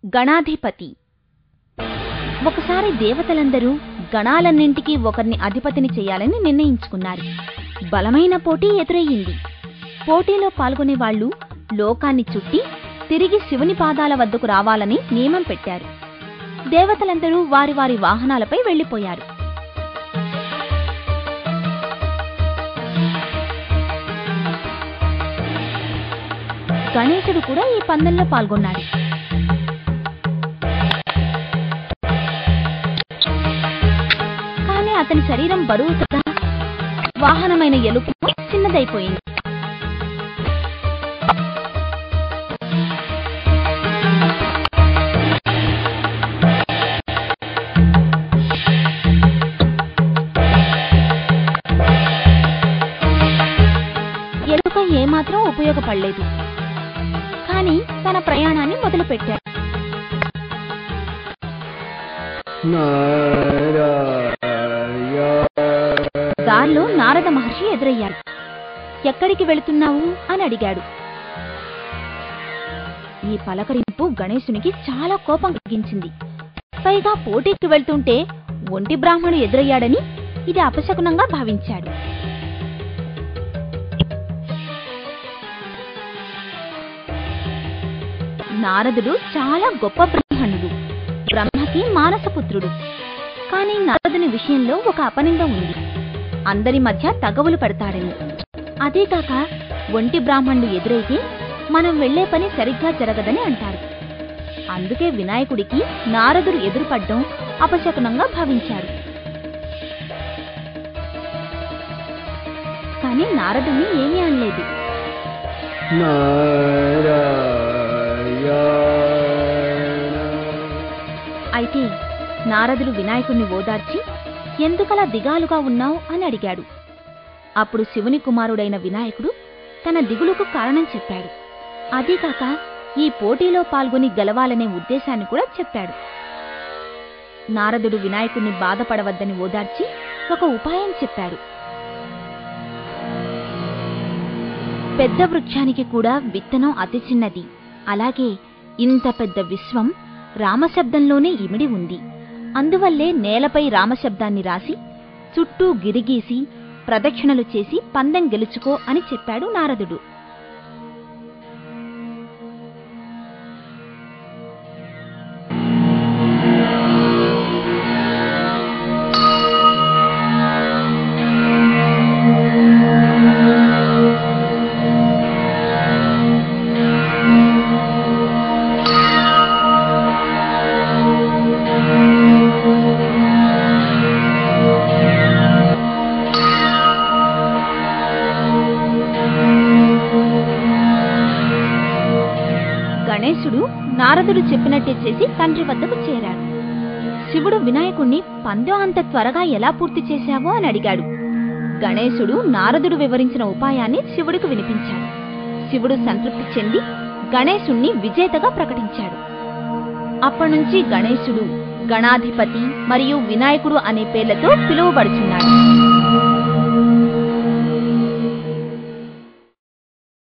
గణాధిపతి. ఒకసారి దేవతలందరూ గణాలన్నింటికీ ఒకరిని అధిపతిని చేయాలని నిర్ణయించుకున్నారు. బలమైన పోటీ ఎదురయ్యింది. పోటీలో పాల్గొనే వాళ్లు లోకాన్ని చుట్టి తిరిగి శివుని పాదాల వద్దకు రావాలని నియమం పెట్టారు. దేవతలందరూ వారి వారి వాహనాలపై వెళ్లిపోయారు. గణేశుడు కూడా ఈ పందెంలో పాల్గొన్నాడు. కానీ అతని శరీరం బరువు కదా, వాహనమైన ఎలుక చిన్నదైపోయింది. ఎలుక ఏమాత్రం ఉపయోగపడలేదు. కానీ తన ప్రయాణాన్ని మొదలుపెట్టాడు. దారిలో నారద మహర్షి ఎదురయ్యారు. ఎక్కడికి వెళుతున్నావు అని అడిగాడు. ఈ పలకరింపు గణేశునికి చాలా కోపం కలిగించింది. పైగా పోటీకి వెళ్తుంటే ఒంటి బ్రాహ్మణుడు ఎదురయ్యాడని ఇది అపశకునంగా భావించాడు. నారదుడు చాలా గొప్ప బ్రాహ్మణుడు, బ్రహ్మకి మానసపుత్రుడు. కానీ నారదుని విషయంలో ఒక అపనింద ఉంది. అందరి మధ్య తగవులు పడతాడని. అదేకాక ఒంటి బ్రాహ్మణుడు ఎదురైతే మనం వెళ్లే పని సరిగ్గా జరగదని అంటారు. అందుకే వినాయకుడికి నారదుడు ఎదురుపడ్డం అపశకునంగా భావించారు. కానీ నారదుని ఏమీ అనలేదు. అయితే నారదుడు వినాయకుణ్ణి ఓదార్చి ఎందుకలా దిగాలుగా ఉన్నావు అని అడిగాడు. అప్పుడు శివుని కుమారుడైన వినాయకుడు తన దిగులుకు కారణం చెప్పాడు. అదీకాక ఈ పోటీలో పాల్గొని గెలవాలనే ఉద్దేశాన్ని కూడా చెప్పాడు. నారదుడు వినాయకుణ్ణి బాధపడవద్దని ఓదార్చి ఒక ఉపాయం చెప్పాడు. పెద్ద వృక్షానికి కూడా విత్తనం అతి చిన్నది. అలాగే ఇంత పెద్ద విశ్వం రామశబ్దంలోనే ఇమిడి ఉంది. అందువల్లే నేలపై రామశబ్దాన్ని రాసి చుట్టూ గిరిగీసి ప్రదక్షిణలు చేసి పందెం గెలుచుకో అని చెప్పాడు నారదుడు. గణేశుడు నారదుడు చెప్పినట్టే చేసి తండ్రి వద్దకు చేరాడు. శివుడు వినాయకుణ్ణి పందెం అంత త్వరగా ఎలా పూర్తి చేశావో అని అడిగాడు. గణేశుడు నారదుడు వివరించిన ఉపాయాన్ని శివుడికి వినిపించాడు. శివుడు సంతృప్తి చెంది గణేశుణ్ణి విజేతగా ప్రకటించాడు. అప్పటినుంచి గణేశుడు గణాధిపతి మరియు వినాయకుడు అనే పేర్లతో పిలువబడుచున్నాడు.